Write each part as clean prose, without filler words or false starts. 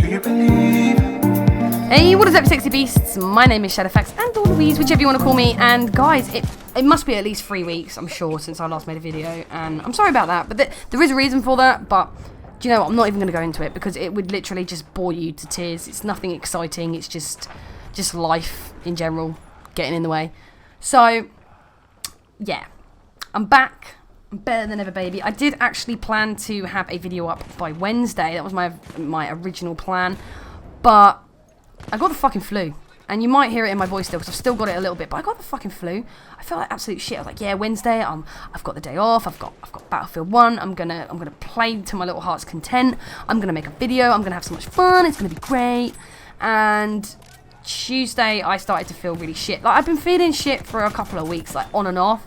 you believe? Hey, what is up, sexy beasts? My name is Shadowfax, and or Louise, whichever you want to call me. And guys, it must be at least 3 weeks, I'm sure, since I last made a video. And I'm sorry about that, but there is a reason for that. But do you know what? I'm not even going to go into it because it would literally just bore you to tears. It's nothing exciting. It's just life in general getting in the way. So yeah, I'm back. I'm better than ever, baby. I did actually plan to have a video up by Wednesday. That was my original plan, but I got the fucking flu, and you might hear it in my voice still because I've still got it a little bit. But I got the fucking flu. I felt like absolute shit. I was like, yeah, Wednesday. I've got the day off. I've got Battlefield 1. I'm gonna play to my little heart's content. I'm gonna make a video. I'm gonna have so much fun. It's gonna be great. And Tuesday, I started to feel really shit. Like I've been feeling shit for a couple of weeks, like on and off,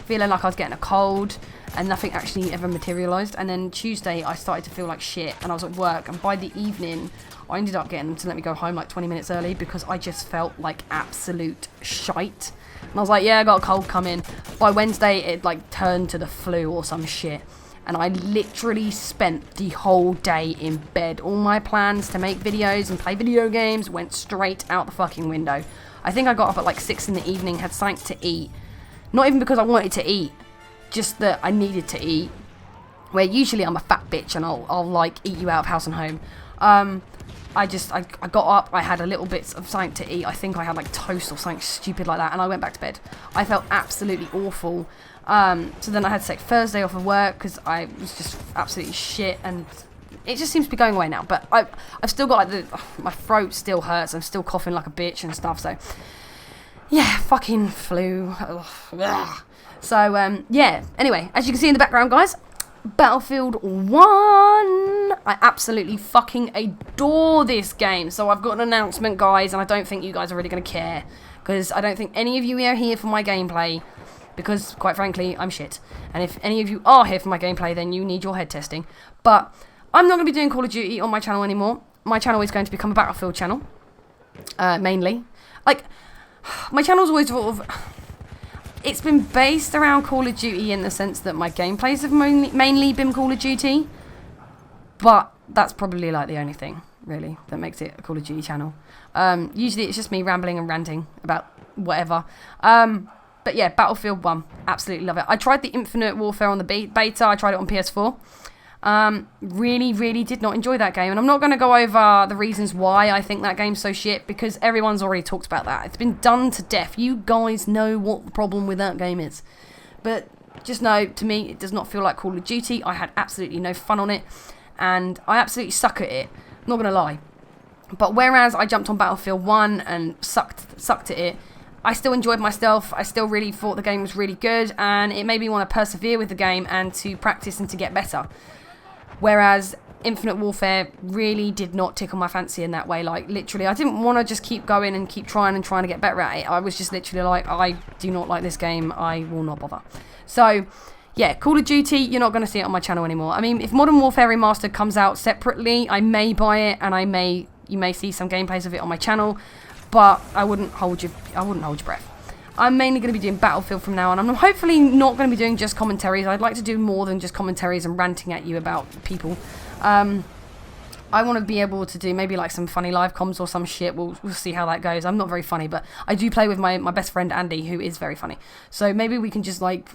feeling like I was getting a cold, and nothing actually ever materialised. And then Tuesday, I started to feel like shit, and I was at work, and by the evening, I ended up getting them to let me go home like 20 minutes early because I just felt like absolute shite. And I was like, yeah, I got a cold coming. By Wednesday, it like turned to the flu or some shit. And I literally spent the whole day in bed. All my plans to make videos and play video games went straight out the fucking window. I think I got up at like 6 in the evening, had something to eat. Not even because I wanted to eat, just that I needed to eat. Where usually I'm a fat bitch and I'll like eat you out of house and home. I got up, I had a little bit of something to eat. I think I had like toast or something stupid like that, and I went back to bed. I felt absolutely awful. So then I had to take Thursday off of work because I was just absolutely shit, and it just seems to be going away now. But I've still got like my throat still hurts. I'm still coughing like a bitch and stuff. So yeah, fucking flu. Ugh. So yeah. Anyway, as you can see in the background, guys, Battlefield 1. I absolutely fucking adore this game. So I've got an announcement, guys, and I don't think you guys are really going to care because I don't think any of you are here for my gameplay because, quite frankly, I'm shit. And if any of you are here for my gameplay, then you need your head testing. But I'm not going to be doing Call of Duty on my channel anymore. My channel is going to become a Battlefield channel, mainly. Like, my channel's always sort of... It's been based around Call of Duty in the sense that my gameplays have mainly been Call of Duty. But that's probably like the only thing, really, that makes it a Call of Duty channel. Usually it's just me rambling and ranting about whatever. But yeah, Battlefield 1, absolutely love it. I tried the Infinite Warfare on the beta. I tried it on PS4. Really did not enjoy that game. And I'm not going to go over the reasons why I think that game's so shit because everyone's already talked about that. It's been done to death. You guys know what the problem with that game is. But just know, to me, it does not feel like Call of Duty. I had absolutely no fun on it. And I absolutely suck at it. I'm not going to lie. But whereas I jumped on Battlefield 1 and sucked at it, I still enjoyed myself. I still really thought the game was really good. And it made me want to persevere with the game and to practice and to get better. Whereas Infinite Warfare really did not tickle my fancy in that way. Like, literally, I didn't want to just keep going and keep trying to get better at it. I was just literally like, I do not like this game. I will not bother. So, yeah, Call of Duty, you're not going to see it on my channel anymore. I mean, if Modern Warfare Remastered comes out separately, I may buy it, and you may see some gameplays of it on my channel, but I wouldn't hold your breath. I'm mainly going to be doing Battlefield from now on. I'm hopefully not going to be doing just commentaries. I'd like to do more than just commentaries and ranting at you about people. I want to be able to do maybe like some funny live comms or some shit. We'll see how that goes. I'm not very funny, but I do play with my best friend Andy, who is very funny. So maybe we can just like...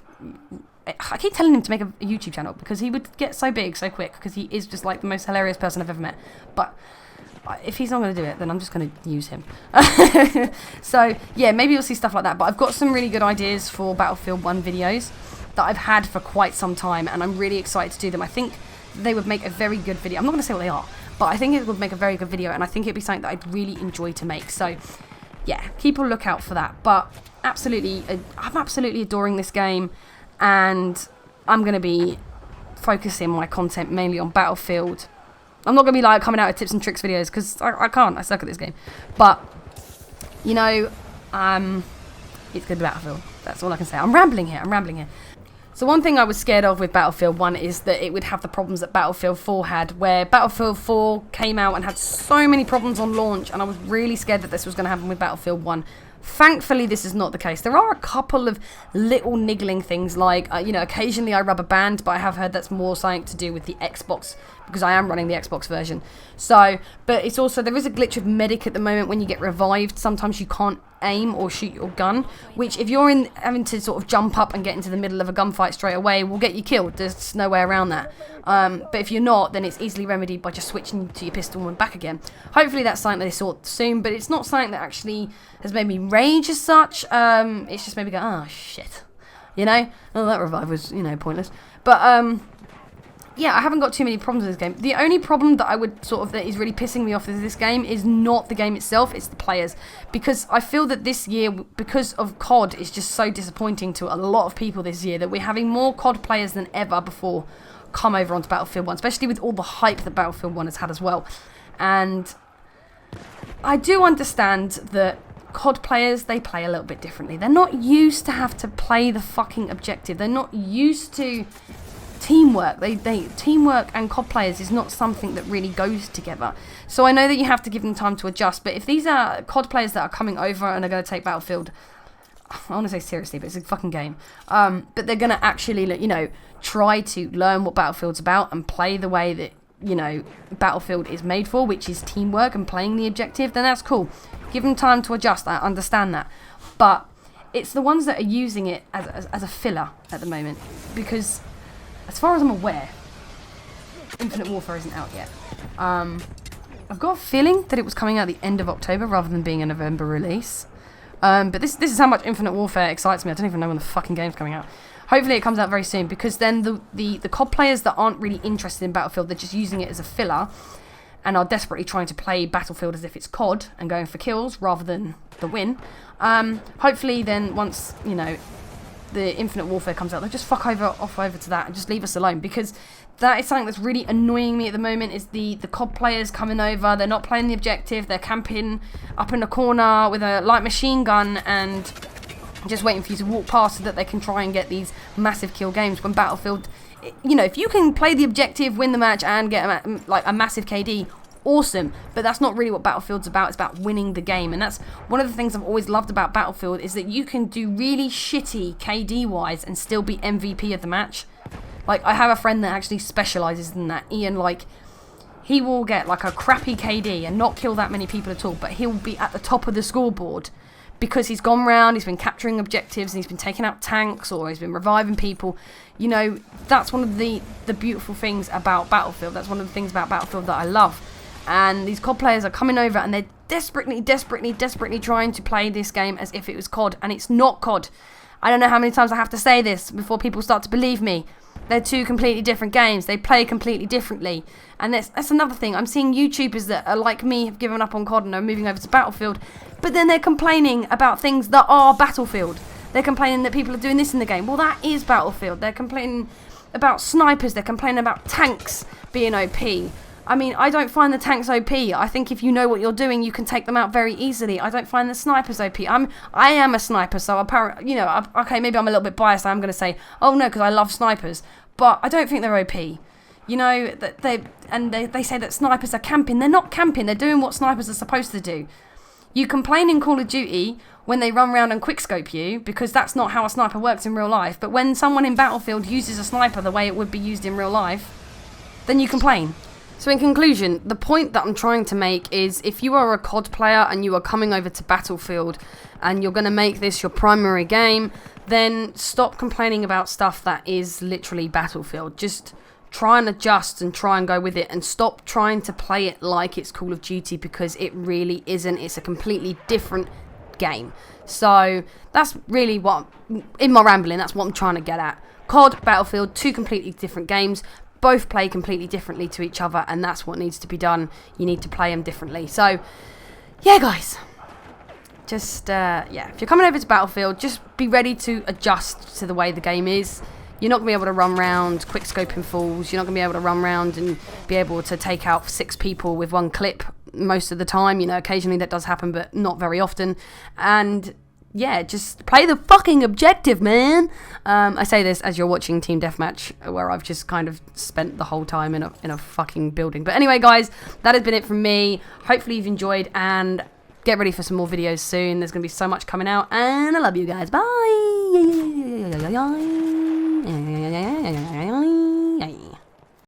I keep telling him to make a YouTube channel because he would get so big so quick because he is just like the most hilarious person I've ever met. But... if he's not going to do it, then I'm just going to use him. So, yeah, maybe you'll see stuff like that. But I've got some really good ideas for Battlefield 1 videos that I've had for quite some time, and I'm really excited to do them. I think they would make a very good video. I'm not going to say what they are, but I think it would make a very good video, and I think it'd be something that I'd really enjoy to make. So, yeah, keep a lookout for that. But absolutely, I'm absolutely adoring this game, and I'm going to be focusing my content mainly on Battlefield. I'm not going to be like coming out with tips and tricks videos because I can't. I suck at this game. But, you know, it's good Battlefield. That's all I can say. I'm rambling here. So one thing I was scared of with Battlefield 1 is that it would have the problems that Battlefield 4 had, where Battlefield 4 came out and had so many problems on launch, and I was really scared that this was going to happen with Battlefield 1. Thankfully, this is not the case. There are a couple of little niggling things, like, you know, occasionally I rub a band, but I have heard that's more something to do with the Xbox because I am running the Xbox version. So, but it's also, there is a glitch with medic at the moment. When you get revived, sometimes you can't aim or shoot your gun, which if you're in having to sort of jump up and get into the middle of a gunfight straight away, will get you killed. There's no way around that. But if you're not, then it's easily remedied by just switching to your pistol and back again. Hopefully that's something that they sort soon, but it's not something that actually has made me rage as such. It's just made me go, oh shit, you know? Oh, that revive was, you know, pointless. But yeah, I haven't got too many problems with this game. The only problem that I would sort of, that is really pissing me off with this game is not the game itself, it's the players. Because I feel that this year, because of COD, is just so disappointing to a lot of people this year, that we're having more COD players than ever before come over onto Battlefield 1, especially with all the hype that Battlefield 1 has had as well. And I do understand that COD players, they play a little bit differently. They're not used to have to play the fucking objective. They're not used to teamwork. Teamwork and COD players is not something that really goes together. So I know that you have to give them time to adjust, but if these are COD players that are coming over and are going to take Battlefield, I want to say seriously, but it's a fucking game. But they're going to actually, you know, try to learn what Battlefield's about and play the way that, you know, Battlefield is made for, which is teamwork and playing the objective, then that's cool. Give them time to adjust. I understand that. But it's the ones that are using it as a filler at the moment, because as far as I'm aware, Infinite Warfare isn't out yet. I've got a feeling that it was coming out at the end of October rather than being a November release. But this is how much Infinite Warfare excites me. I don't even know when the fucking game's coming out. Hopefully it comes out very soon, because then the COD players that aren't really interested in Battlefield, they're just using it as a filler and are desperately trying to play Battlefield as if it's COD and going for kills rather than the win. Hopefully then once, you know, the Infinite Warfare comes out, they'll just fuck off over to that and just leave us alone, because that is something that's really annoying me at the moment, is the COD players coming over, they're not playing the objective, they're camping up in a corner with a light machine gun and just waiting for you to walk past so that they can try and get these massive kill games, when Battlefield, you know, if you can play the objective, win the match and get a massive KD, awesome, but that's not really what Battlefield's about. It's about winning the game, and that's one of the things I've always loved about Battlefield, is that you can do really shitty KD wise and still be MVP of the match. Like, I have a friend that actually specializes in that, Ian. Like, he will get like a crappy KD and not kill that many people at all, but he'll be at the top of the scoreboard because he's gone round, he's been capturing objectives, and he's been taking out tanks, or he's been reviving people. You know, that's one of the beautiful things about Battlefield. That's one of the things about Battlefield that I love. And these COD players are coming over and they're desperately trying to play this game as if it was COD, and it's not COD. I don't know how many times I have to say this before people start to believe me. They're two completely different games. They play completely differently. And that's another thing. I'm seeing YouTubers that are like me, have given up on COD and are moving over to Battlefield, but then they're complaining about things that are Battlefield. They're complaining that people are doing this in the game. Well, that is Battlefield. They're complaining about snipers. They're complaining about tanks being OP. I mean, I don't find the tanks OP. I think if you know what you're doing, you can take them out very easily. I don't find the snipers OP. I am a sniper, so apparently, you know, okay, maybe I'm a little bit biased. I'm going to say, oh no, because I love snipers, but I don't think they're OP. You know, that they say that snipers are camping. They're not camping. They're doing what snipers are supposed to do. You complain in Call of Duty when they run around and quickscope you, because that's not how a sniper works in real life. But when someone in Battlefield uses a sniper the way it would be used in real life, then you complain. So in conclusion, the point that I'm trying to make is, if you are a COD player and you are coming over to Battlefield and you're going to make this your primary game, then stop complaining about stuff that is literally Battlefield. Just try and adjust and try and go with it, and stop trying to play it like it's Call of Duty, because it really isn't. It's a completely different game. So that's really what, in my rambling, that's what I'm trying to get at. COD, Battlefield, two completely different games. Both play completely differently to each other, and that's what needs to be done. You need to play them differently. So, yeah, guys. Just, yeah, if you're coming over to Battlefield, just be ready to adjust to the way the game is. You're not going to be able to run around quick-scoping fools. You're not going to be able to run around and be able to take out 6 people with one clip most of the time. You know, occasionally that does happen, but not very often. And yeah, just play the fucking objective, man. I say this as you're watching Team Deathmatch, where I've just kind of spent the whole time in a fucking building. But anyway, guys, that has been it from me. Hopefully you've enjoyed, and get ready for some more videos soon. There's going to be so much coming out, and I love you guys. Bye.